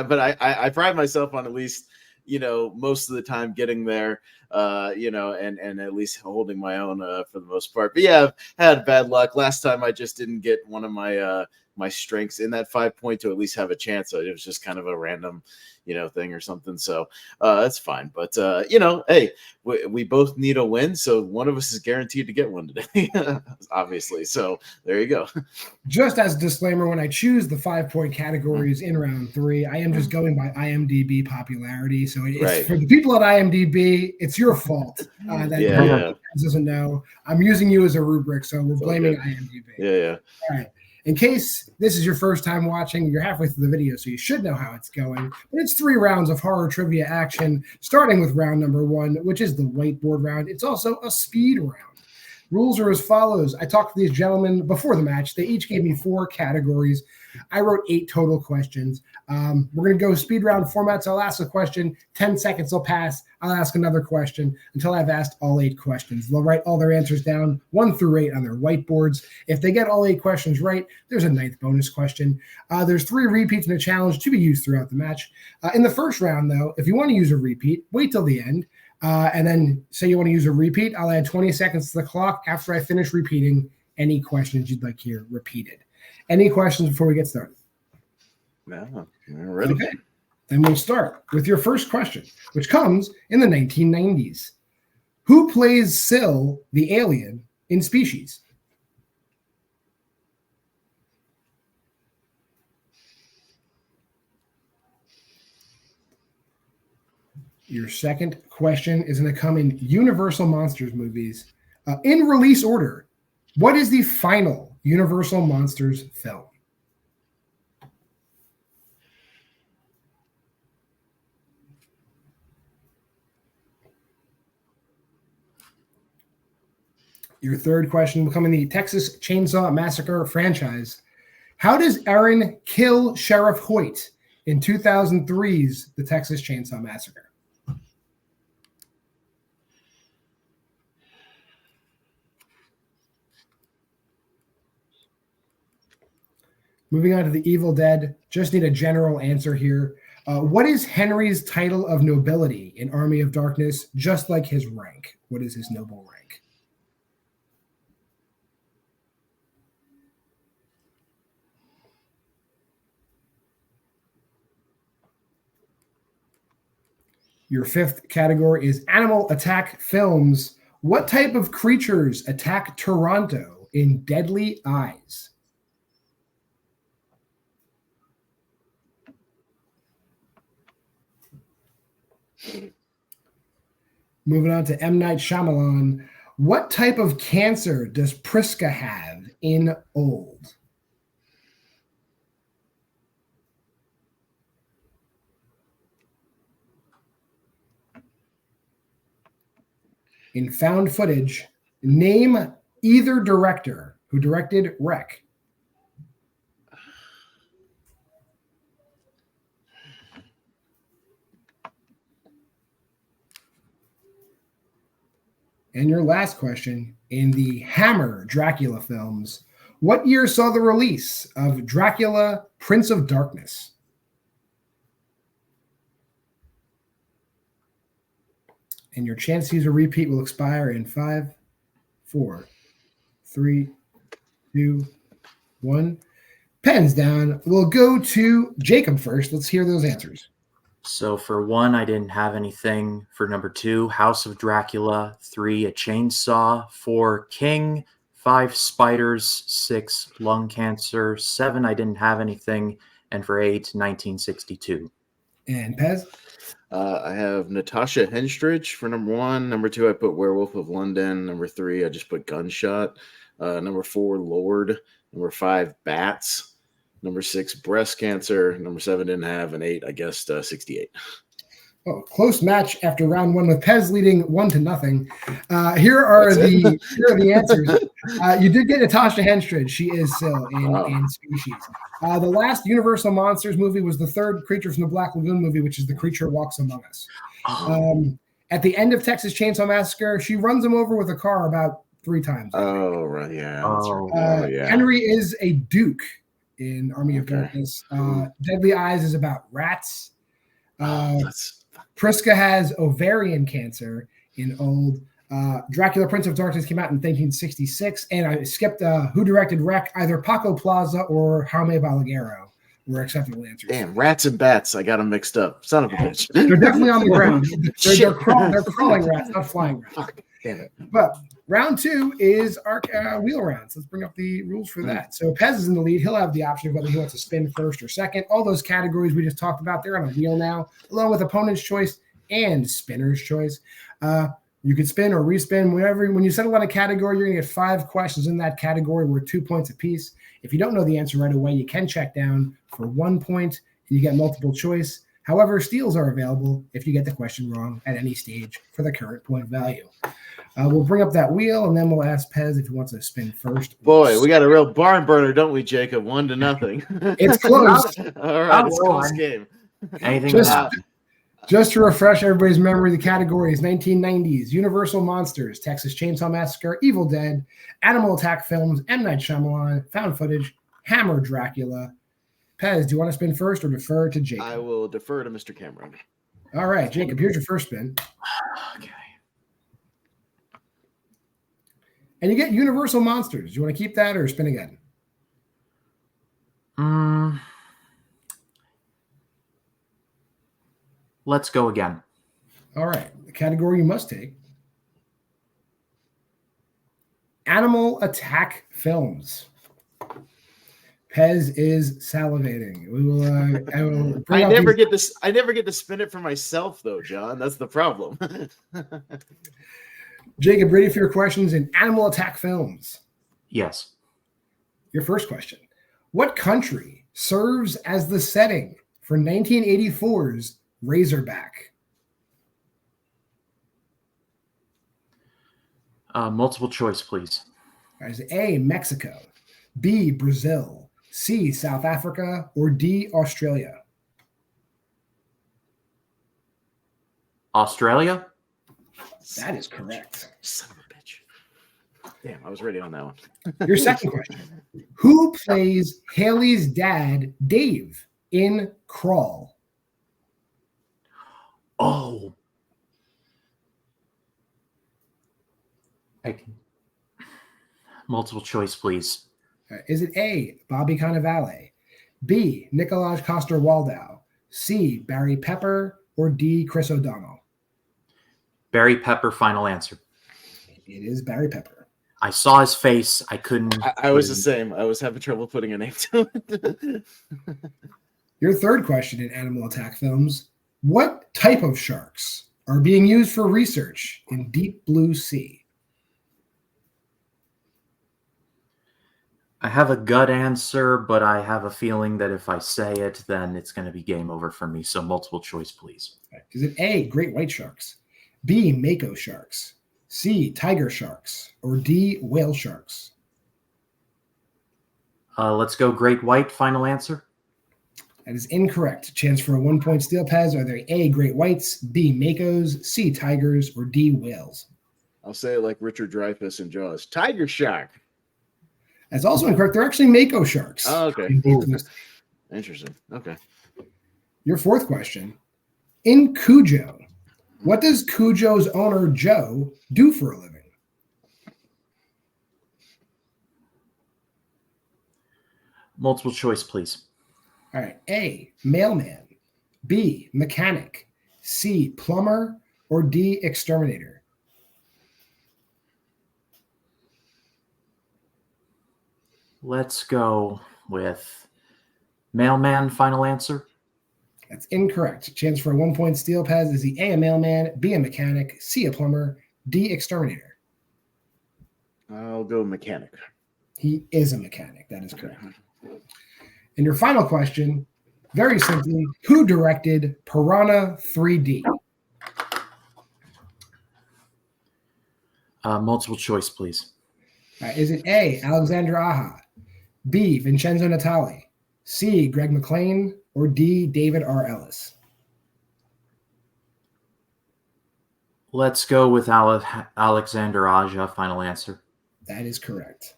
[SPEAKER 9] but I pride myself on at least, most of the time getting there, and at least holding my own for the most part. But yeah, I've had bad luck. Last time I just didn't get one of my my strengths in that 5-point to at least have a chance. So it was just kind of a random, thing or something. So that's fine. But, hey, we both need a win. So one of us is guaranteed to get one today, obviously. So there you go.
[SPEAKER 3] Just as a disclaimer, when I choose the 5-point categories in round 3, I am just going by IMDb popularity. So it's right. For the people at IMDb, it's your fault that doesn't know. I'm using you as a rubric, so we're blaming IMDb.
[SPEAKER 9] Yeah.
[SPEAKER 3] All right. In case this is your first time watching, you're halfway through the video, so you should know how it's going. But it's 3 rounds of horror trivia action, starting with round number 1, which is the whiteboard round. It's also a speed round. Rules are as follows. I talked to these gentlemen before the match. They each gave me 4 categories. I wrote 8 total questions. We're going to go speed round formats. I'll ask a question. 10 seconds will pass. I'll ask another question until I've asked all 8 questions. They'll write all their answers down 1 through 8 on their whiteboards. If they get all 8 questions right, there's a 9th bonus question. There's 3 repeats in a challenge to be used throughout the match. In the first round, though, if you want to use a repeat, wait till the end. And then say you want to use a repeat. I'll add 20 seconds to the clock after I finish repeating any questions you'd like here repeated. Any questions before we get started?
[SPEAKER 9] No, we're ready.
[SPEAKER 3] Okay. Then we'll start with your first question, which comes in the 1990s. Who plays Syl, the alien, in Species? Your second question is going to come in Universal Monsters movies. In release order, what is the final Universal Monsters film? Your third question will come in the Texas Chainsaw Massacre franchise. How does Aaron kill Sheriff Hoyt in 2003's The Texas Chainsaw Massacre? Moving on to The Evil Dead, just need a general answer here. What is Henry's title of nobility in Army of Darkness, just like his rank? What is his noble rank? Your fifth category is Animal Attack Films. What type of creatures attack Toronto in Deadly Eyes? Moving on to M. Night Shyamalan. What type of cancer does Priska have in Old? In found footage, name either director who directed Wreck. And your last question, in the Hammer Dracula films, what year saw the release of Dracula, Prince of Darkness? And your chance to use a repeat will expire in 5, 4, 3, 2, 1. Pens down. We'll go to Jacob first. Let's hear those answers.
[SPEAKER 8] So for 1, I didn't have anything. For number 2, House of Dracula. 3, a chainsaw. 4, King. 5, spiders. 6, lung cancer. 7, I didn't have anything. And for 8, 1962.
[SPEAKER 3] And Pez?
[SPEAKER 9] I have Natasha Henstridge for number 1. Number 2, I put Werewolf of London. Number 3, I just put Gunshot. Number 4, Lord. Number 5, Bats. Number 6, breast cancer. Number 7, didn't have. And 8, I guessed 68.
[SPEAKER 3] Oh, close match after round 1 with Pez leading 1-0. Here are the answers. You did get Natasha Henstridge. She is still in Species. The last Universal Monsters movie was the third Creature from the Black Lagoon movie, which is The Creature Walks Among Us. At the end of Texas Chainsaw Massacre, she runs him over with a car about 3 times.
[SPEAKER 9] Oh, right. Yeah. That's right. Yeah.
[SPEAKER 3] Henry is a duke in Army of Darkness. Deadly Eyes is about rats. Priska has ovarian cancer in Old. Dracula Prince of Darkness came out in 1966. And I skipped who directed Wreck. Either Paco Plaza or Jaime Balaguerro were acceptable answers.
[SPEAKER 9] Damn, rats and bats. I got them mixed up. Son of a bitch.
[SPEAKER 3] They're definitely on the ground. They're crawling rats, not flying rats.
[SPEAKER 9] Fuck. Damn it.
[SPEAKER 3] But round 2 is our wheel rounds. Let's bring up the rules for that. So Pez is in the lead. He'll have the option of whether he wants to spin first or second. All those categories we just talked about, they're on a wheel now, along with opponent's choice and spinner's choice. You can spin or respin whenever. When you settle on a category, you're going to get 5 questions in that category worth 2 points apiece. If you don't know the answer right away, you can check down for 1 point and you get multiple choice. However, steals are available if you get the question wrong at any stage for the current point value. We'll bring up that wheel, and then we'll ask Pez if he wants to spin first.
[SPEAKER 9] Boy, we got a real barn burner, don't we, Jacob? 1-0.
[SPEAKER 3] It's close.
[SPEAKER 9] All right, it's a close game.
[SPEAKER 8] Anything can happen.
[SPEAKER 3] Just to refresh everybody's memory, the category is 1990s, Universal Monsters, Texas Chainsaw Massacre, Evil Dead, Animal Attack Films, M. Night Shyamalan, Found Footage, Hammer Dracula. Pez, do you want to spin first or defer to Jacob?
[SPEAKER 9] I will defer to Mr. Cameron.
[SPEAKER 3] All right, Jacob, here's your first spin.
[SPEAKER 8] Okay.
[SPEAKER 3] And you get Universal Monsters. Do you want to keep that or spin again?
[SPEAKER 8] Let's go again.
[SPEAKER 3] All right. The category you must take. Animal Attack Films. Pez is salivating. We will.
[SPEAKER 9] I never get this. I never get to spin it for myself, though, John. That's the problem.
[SPEAKER 3] Jacob, ready for your questions in Animal Attack Films?
[SPEAKER 8] Yes.
[SPEAKER 3] Your first question. What country serves as the setting for 1984's Razorback?
[SPEAKER 8] Multiple choice, please.
[SPEAKER 3] Is A, Mexico, B, Brazil, C, South Africa, or D, Australia?
[SPEAKER 8] Australia?
[SPEAKER 3] That is correct.
[SPEAKER 9] Son of a bitch. Damn, I was ready on that one.
[SPEAKER 3] Your second question. Who plays Haley's dad, Dave, in Crawl?
[SPEAKER 8] Oh. Multiple choice, please.
[SPEAKER 3] Is it A, Bobby Cannavale, B, Nicolaj Coster-Waldau, C, Barry Pepper, or D, Chris O'Donnell?
[SPEAKER 8] Barry Pepper, final answer.
[SPEAKER 3] It is Barry Pepper.
[SPEAKER 8] I saw his face. I couldn't.
[SPEAKER 9] I was the same. I was having trouble putting a name to it.
[SPEAKER 3] Your third question in Animal Attack Films. What type of sharks are being used for research in Deep Blue Sea?
[SPEAKER 8] I have a gut answer, but I have a feeling that if I say it, then it's going to be game over for me. So multiple choice, please.
[SPEAKER 3] Is it A, great white sharks, B, mako sharks, C, tiger sharks, or D, whale sharks?
[SPEAKER 8] Let's go great white. Final answer.
[SPEAKER 3] That is incorrect. Chance for a 1-point steal, Pez. Are they A, great whites, B, makos, C, tigers, or D, whales?
[SPEAKER 9] I'll say it like Richard Dreyfuss in Jaws. Tiger shark.
[SPEAKER 3] That's also incorrect. They're actually mako sharks.
[SPEAKER 9] Oh, okay. Interesting. Okay.
[SPEAKER 3] Your fourth question. In Cujo, what does Cujo's owner, Joe, do for a living?
[SPEAKER 8] Multiple choice, please.
[SPEAKER 3] All right. A, mailman. B, mechanic. C, plumber. Or D, exterminator?
[SPEAKER 8] Let's go with mailman. Final answer.
[SPEAKER 3] That's incorrect. Chance for a 1-point steal, Pez. Is he A, a mailman, B, a mechanic, C, a plumber, D, exterminator?
[SPEAKER 9] I'll go mechanic.
[SPEAKER 3] He is a mechanic. That is correct. And your final question, very simply, who directed Piranha 3D?
[SPEAKER 8] Multiple choice, please.
[SPEAKER 3] Is it A, Alexander Aja, B, Vincenzo Natali, C, Greg McLean, or D, David R. Ellis?
[SPEAKER 8] Let's go with Alexander Aja. Final answer.
[SPEAKER 3] That is correct.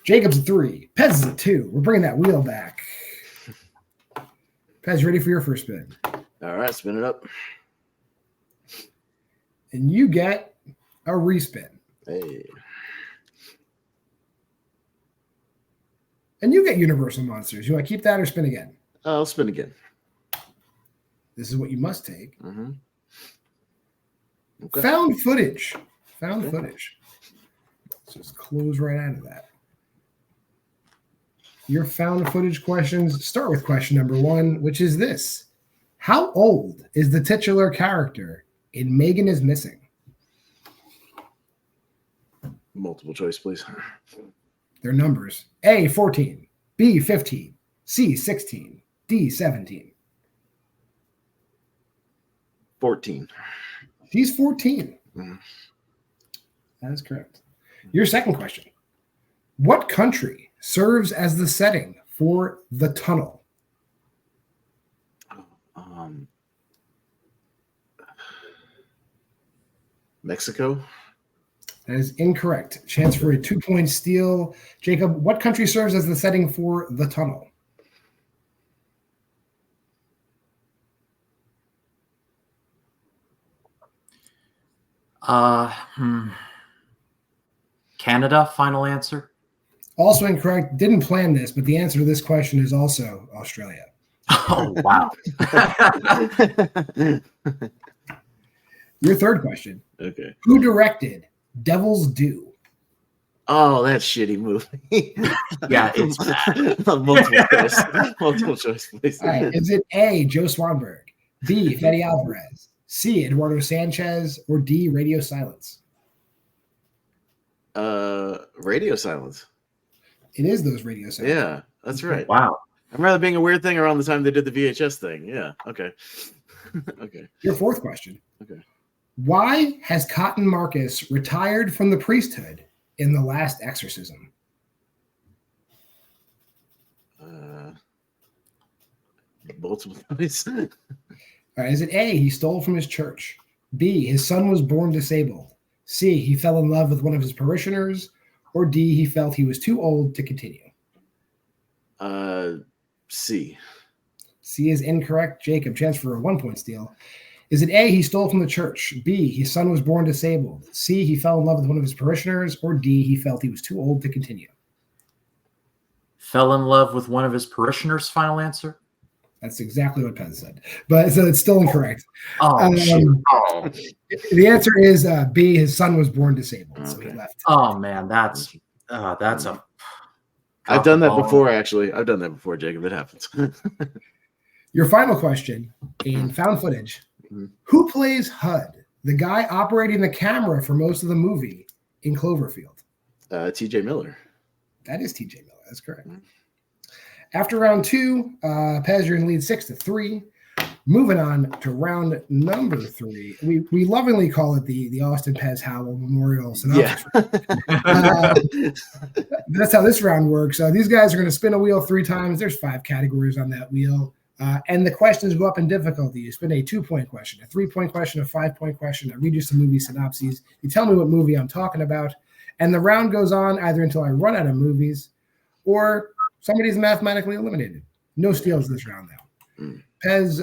[SPEAKER 3] Jacob's at 3. Pez is at 2. We're bringing that wheel back. Pez, ready for your first spin?
[SPEAKER 9] All right, spin it up.
[SPEAKER 3] And you get a respin.
[SPEAKER 9] Hey.
[SPEAKER 3] And you get Universal Monsters. You want to keep that or spin again?
[SPEAKER 9] I'll spin again.
[SPEAKER 3] This is what you must take.
[SPEAKER 9] Mm-hmm. Okay.
[SPEAKER 3] Found footage. Found footage. Let's just close right out of that. Your found footage questions start with question number 1, which is this. How old is the titular character in Megan is Missing?
[SPEAKER 9] Multiple choice, please.
[SPEAKER 3] Their numbers. A, 14. B, 15. C, 16. D, 17.
[SPEAKER 9] 14.
[SPEAKER 3] She's 14.
[SPEAKER 9] Mm.
[SPEAKER 3] That is correct. Your second question. What country serves as the setting for The Tunnel?
[SPEAKER 9] Mexico.
[SPEAKER 3] That is incorrect. Chance for a 2-point steal. Jacob, what country serves as the setting for The Tunnel?
[SPEAKER 8] Canada. Final answer.
[SPEAKER 3] Also incorrect. Didn't plan this, but the answer to this question is also Australia.
[SPEAKER 8] Oh, wow.
[SPEAKER 3] Your third question.
[SPEAKER 9] Okay.
[SPEAKER 3] Who directed Devil's Due?
[SPEAKER 9] Oh, that shitty movie.
[SPEAKER 8] Yeah, it's bad.
[SPEAKER 9] Multiple choice, please.
[SPEAKER 3] All right. Is it A, Joe Swanberg, B, Fede Alvarez, C, Eduardo Sanchez, or D, Radio Silence?
[SPEAKER 9] Radio silence.
[SPEAKER 3] It is those Radio Silence.
[SPEAKER 9] Yeah, that's right.
[SPEAKER 8] Wow.
[SPEAKER 9] I remember being a weird thing around the time they did the VHS thing. Yeah. Okay. Okay.
[SPEAKER 3] Your fourth question.
[SPEAKER 9] Okay.
[SPEAKER 3] Why has Cotton Marcus retired from the priesthood in The Last Exorcism?
[SPEAKER 9] Multiple choice.
[SPEAKER 3] All right, is it A, he stole from his church? B, his son was born disabled? C, he fell in love with one of his parishioners? Or D, he felt he was too old to continue?
[SPEAKER 9] C.
[SPEAKER 3] C is incorrect. Jacob, chance for a 1-point steal. Is it A, he stole from the church? B, his son was born disabled? C, he fell in love with one of his parishioners? Or D, he felt he was too old to continue?
[SPEAKER 8] Fell in love with one of his parishioners. Final answer.
[SPEAKER 3] That's exactly what Pez said. But so it's still incorrect.
[SPEAKER 8] Oh, shit. Oh.
[SPEAKER 3] The answer is B, his son was born disabled.
[SPEAKER 9] Okay.
[SPEAKER 3] So he left.
[SPEAKER 8] Oh, man, that's a.
[SPEAKER 9] I've done that before, actually. I've done that before, Jacob. It happens.
[SPEAKER 3] Your final question in found footage. Who plays HUD, the guy operating the camera for most of the movie in Cloverfield?
[SPEAKER 9] T.J. Miller.
[SPEAKER 3] That is T.J. Miller. That's correct. After round 2, Pez, you're in the lead 6-3. Moving on to round number 3. We lovingly call it the Austin Pez Howell Memorial Synopsis.
[SPEAKER 9] Yeah.
[SPEAKER 3] That's how this round works. These guys are going to spin a wheel 3 times. There's 5 categories on that wheel. And the questions go up in difficulty. You spin a 2-point question, a 3-point question, a 5-point question. I read you some movie synopses. You tell me what movie I'm talking about. And the round goes on either until I run out of movies or somebody's mathematically eliminated. No steals this round, though. Pez,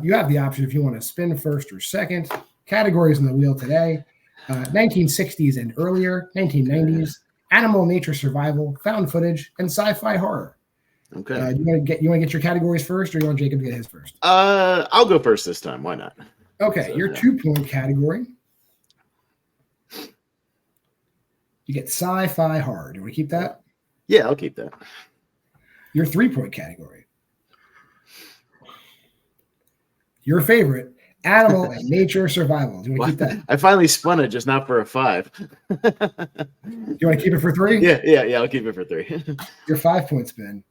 [SPEAKER 3] you have the option if you want to spin first or second. Categories on the wheel today: 1960s and earlier, 1990s, animal nature survival, found footage, and sci-fi horror.
[SPEAKER 9] Okay.
[SPEAKER 3] You want to get your categories first, or you want Jacob to get his first?
[SPEAKER 9] I'll go first this time. Why not?
[SPEAKER 3] Okay,
[SPEAKER 9] So,
[SPEAKER 3] your 2-point category. You get sci-fi horror. Do you want to keep that?
[SPEAKER 9] Yeah, I'll keep that.
[SPEAKER 3] Your 3-point category. Your favorite, animal and nature survival. Do you want to keep that?
[SPEAKER 9] I finally spun it, just not for a 5.
[SPEAKER 3] Do you want to keep it for 3?
[SPEAKER 9] Yeah. I'll keep it for 3.
[SPEAKER 3] Your 5-point spin.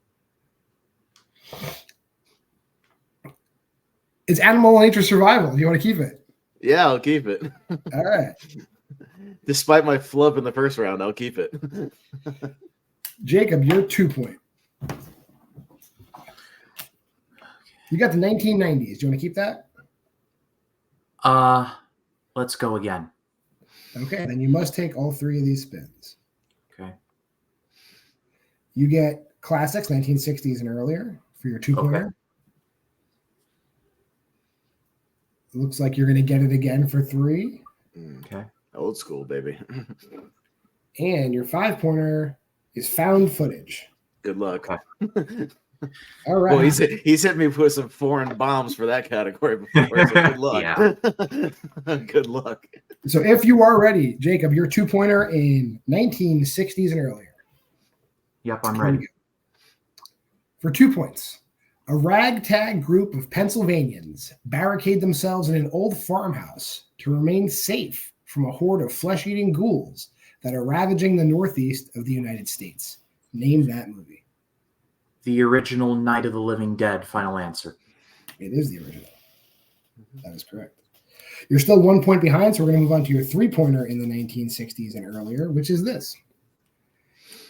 [SPEAKER 3] It's animal and nature survival. Do you want to keep it?
[SPEAKER 9] Yeah, I'll keep it.
[SPEAKER 3] All right.
[SPEAKER 9] Despite my flub in the first round, I'll keep it.
[SPEAKER 3] Jacob, your 2-point. You got the 1990s. Do you want to keep that?
[SPEAKER 8] Let's go again.
[SPEAKER 3] Okay, then you must take all 3 of these spins.
[SPEAKER 8] Okay.
[SPEAKER 3] You get classics, 1960s and earlier, for your 2-pointer.
[SPEAKER 8] Okay.
[SPEAKER 3] It looks like you're going to get it again for 3.
[SPEAKER 8] Okay.
[SPEAKER 9] Old school, baby.
[SPEAKER 3] And your 5-pointer is found footage.
[SPEAKER 9] Good luck.
[SPEAKER 3] All right.
[SPEAKER 9] Well, he's hit me with some foreign bombs for that category before. So good luck.
[SPEAKER 8] Yeah.
[SPEAKER 9] Good luck.
[SPEAKER 3] So if you are ready, Jacob, your 2-pointer in 1960s and earlier.
[SPEAKER 8] Yep, I'm ready.
[SPEAKER 3] For 2 points, a ragtag group of Pennsylvanians barricade themselves in an old farmhouse to remain safe from a horde of flesh-eating ghouls that are ravaging the northeast of the United States. Name that movie.
[SPEAKER 8] The original Night of the Living Dead. Final answer.
[SPEAKER 3] It is the original. That is correct. You're still 1 point behind, so we're going to move on to your 3-pointer in the 1960s and earlier, which is this.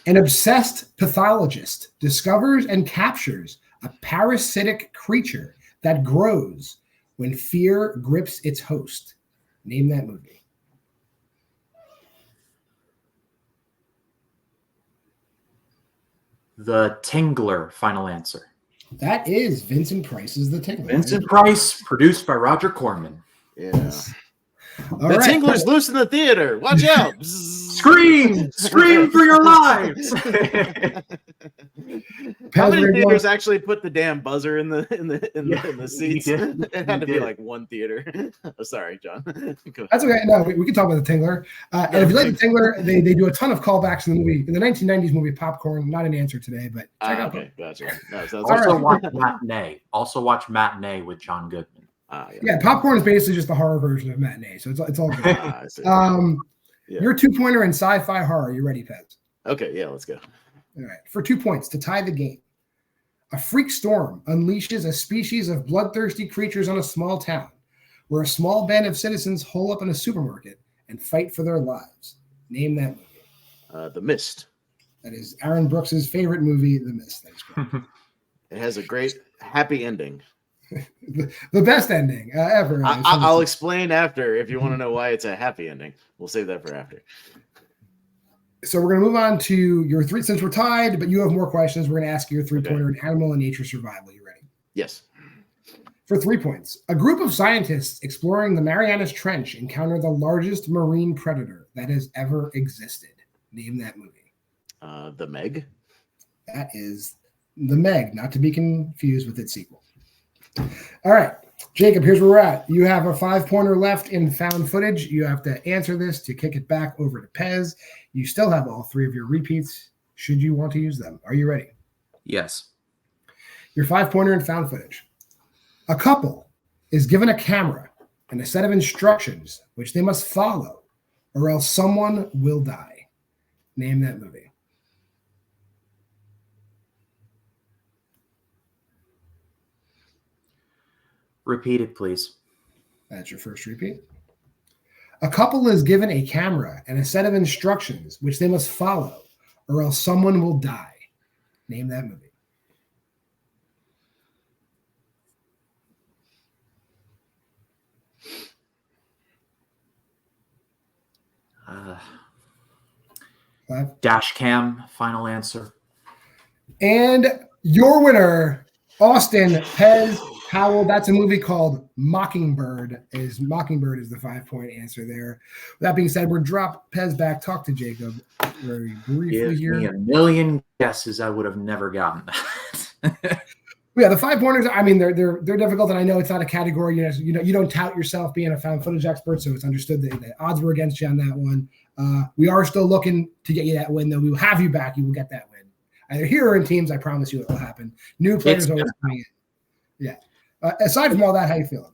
[SPEAKER 3] An obsessed pathologist discovers and captures a parasitic creature that grows when fear grips its host. Name that movie.
[SPEAKER 8] The Tingler. Final answer.
[SPEAKER 3] That is Vincent Price's The Tingler.
[SPEAKER 8] Vincent Price, produced by Roger Corman.
[SPEAKER 9] Yeah.
[SPEAKER 3] All
[SPEAKER 9] The
[SPEAKER 3] right.
[SPEAKER 9] Tingler's loose in the theater. Watch out.
[SPEAKER 8] Scream! Scream for your lives!
[SPEAKER 9] How many
[SPEAKER 3] Pez,
[SPEAKER 9] theaters actually put the damn buzzer in the seats?
[SPEAKER 8] he did.
[SPEAKER 9] It had to
[SPEAKER 8] He
[SPEAKER 9] be
[SPEAKER 8] did.
[SPEAKER 9] like one theater. Oh, sorry, John. Go
[SPEAKER 3] That's okay. No, we can talk about The Tingler. And if you like The Tingler, they do a ton of callbacks in the movie. In the 1990s movie Popcorn, not an answer today, but check out
[SPEAKER 9] okay, gotcha. No, so
[SPEAKER 8] Also watch Matinee. Also watch Matinee with John Goodman.
[SPEAKER 3] Yeah, Popcorn is basically just the horror version of Matinee, so it's all good.
[SPEAKER 9] I see. Yeah.
[SPEAKER 3] Your 2-pointer in sci-fi horror. You ready, Pez?
[SPEAKER 9] Okay, yeah, let's go.
[SPEAKER 3] All right. For 2 points to tie the game, a freak storm unleashes a species of bloodthirsty creatures on a small town, where a small band of citizens hole up in a supermarket and fight for their lives. Name that movie.
[SPEAKER 9] The Mist.
[SPEAKER 3] That is Aaron Brooks's favorite movie, The Mist. That is correct.
[SPEAKER 9] It has a great happy ending.
[SPEAKER 3] the best ending ever.
[SPEAKER 9] I'll explain after if you want to know why it's a happy ending. We'll save that for after.
[SPEAKER 3] So we're going to move on to your 3. Since we're tied, but you have more questions, we're going to ask you your 3-pointer in animal and nature survival. You ready?
[SPEAKER 9] Yes.
[SPEAKER 3] For 3 points, a group of scientists exploring the Marianas Trench encounter the largest marine predator that has ever existed. Name that movie.
[SPEAKER 9] The Meg.
[SPEAKER 3] That is The Meg, not to be confused with its sequel. All right, Jacob, here's where we're at. You have a 5-pointer left in found footage. You have to answer this to kick it back over to Pez. You still have all 3 of your repeats should you want to use them. Are you ready?
[SPEAKER 8] Yes.
[SPEAKER 3] Your 5-pointer in found footage. A couple is given a camera and a set of instructions which they must follow, or else someone will die. Name that movie.
[SPEAKER 8] Repeat it, please.
[SPEAKER 3] That's your first repeat. A couple is given a camera and a set of instructions which they must follow, or else someone will die. Name that movie.
[SPEAKER 8] Dash cam, final answer.
[SPEAKER 3] And your winner, Austin Pez Howell. That's a movie called Mockingbird. Mockingbird is the 5-point answer there. With that being said, we'll drop Pez back, talk to Jacob very briefly here.
[SPEAKER 8] Give me a million guesses, I would have never gotten that.
[SPEAKER 3] Yeah, the 5-pointers. I mean, they're difficult, and I know it's not a category. You don't tout yourself being a found footage expert, so it's understood that the odds were against you on that one. We are still looking to get you that win, though. We will have you back. You will get that win. Either here or in teams, I promise you it will happen. New players always coming in. Yeah. Aside from all that, how you feeling?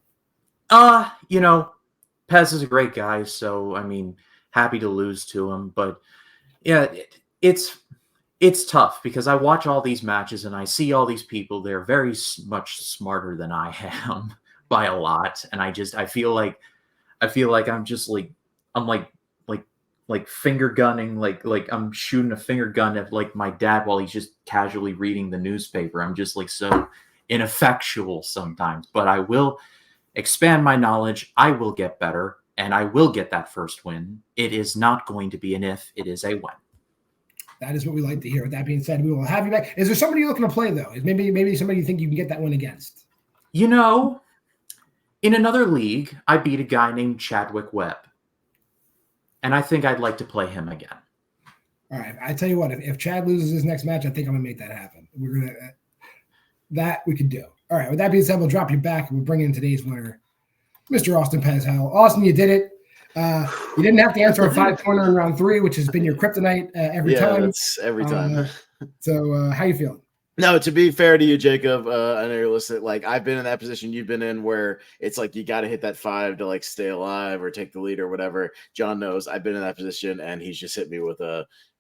[SPEAKER 8] Pez is a great guy, so I mean, happy to lose to him. But yeah, it's tough because I watch all these matches and I see all these people. They're very much smarter than I am by a lot, and I feel like I'm just like finger gunning, like I'm shooting a finger gun at like my dad while he's just casually reading the newspaper. I'm just like so ineffectual sometimes, but I will expand my knowledge. I will get better, and I will get that first win. It is not going to be an if, it is a when.
[SPEAKER 3] That is what we like to hear. With that being said, we will have you back. Is there somebody you're looking to play, though? Is maybe somebody you think you can get that win against?
[SPEAKER 8] In another league, I beat a guy named Chadwick Webb. And I think I'd like to play him again.
[SPEAKER 3] All right. I tell you what, if Chad loses his next match, I think I'm going to make that happen. That we could do. All right. With that being said, we'll drop you back and we'll bring in today's winner, Mr. Austin Pez Howell. Austin, you did it. You didn't have to answer a 5-pointer in round 3, which has been your kryptonite every time.
[SPEAKER 9] Yeah, it's every time.
[SPEAKER 3] So how you feeling?
[SPEAKER 9] No, to be fair to you, Jacob, I know you're listening. Like, I've been in that position you've been in where it's like you got to hit that 5 to like stay alive or take the lead or whatever. John knows I've been in that position, and he's just hit me with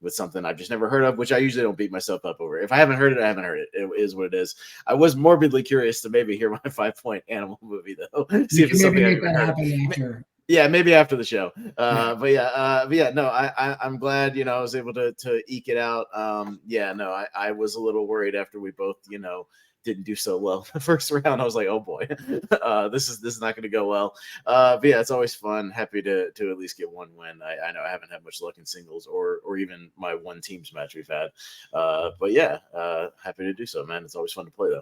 [SPEAKER 9] something I've just never heard of, which I usually don't beat myself up over. If I haven't heard it, I haven't heard it. It is what it is. I was morbidly curious to maybe hear my 5-point animal movie though. See if it's something I haven't heard of. Yeah, maybe after the show. I'm glad, I was able to eke it out. I was a little worried after we both, didn't do so well the first round. I was like, oh boy, this is not going to go well. It's always fun. Happy to at least get one win. I know I haven't had much luck in singles or even my one teams match we've had. Happy to do so, man. It's always fun to play though.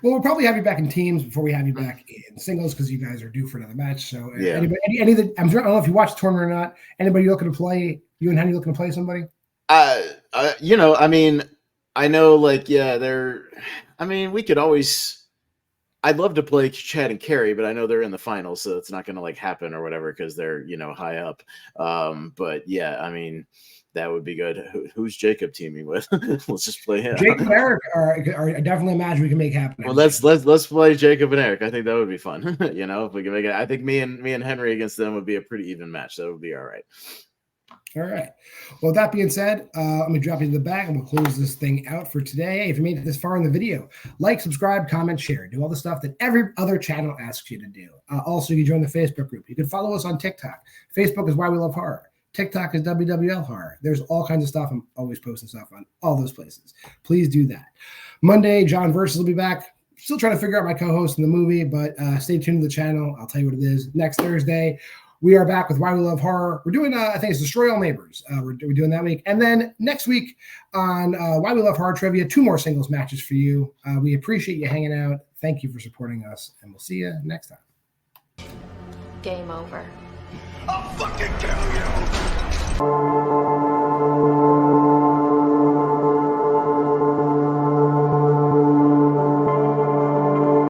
[SPEAKER 3] Well, we'll probably have you back in teams before we have you back in singles because you guys are due for another match. So,
[SPEAKER 9] yeah.
[SPEAKER 3] I don't know if you watched the tournament or not. Anybody looking to play? You and Henry looking to play somebody?
[SPEAKER 9] I know, we could always. I'd love to play Chad and Carrie, but I know they're in the finals, so it's not going to happen or whatever because they're high up. That would be good. Who's Jacob teaming with? Let's just play him.
[SPEAKER 3] Jacob and Eric are definitely a match we can make happen.
[SPEAKER 9] Well, let's play Jacob and Eric. I think that would be fun. If we can make it. I think me and Henry against them would be a pretty even match. That would be all right.
[SPEAKER 3] All right. Well, that being said, let me drop you to the back and we'll close this thing out for today. If you made it this far in the video, like, subscribe, comment, share, do all the stuff that every other channel asks you to do. Also, you join the Facebook group. You can follow us on TikTok. Facebook is Why We Love Horror. TikTok is WWL Horror. There's all kinds of stuff. I'm always posting stuff on all those places. Please do that. Monday, John Versus will be back. Still trying to figure out my co-host in the movie, but stay tuned to the channel. I'll tell you what it is. Next Thursday, we are back with Why We Love Horror. We're doing, I think it's Destroy All Neighbors. We're doing that week. And then next week on Why We Love Horror Trivia, 2 more singles matches for you. We appreciate you hanging out. Thank you for supporting us, and we'll see you next time.
[SPEAKER 2] Game over.
[SPEAKER 7] I'll fucking kill you!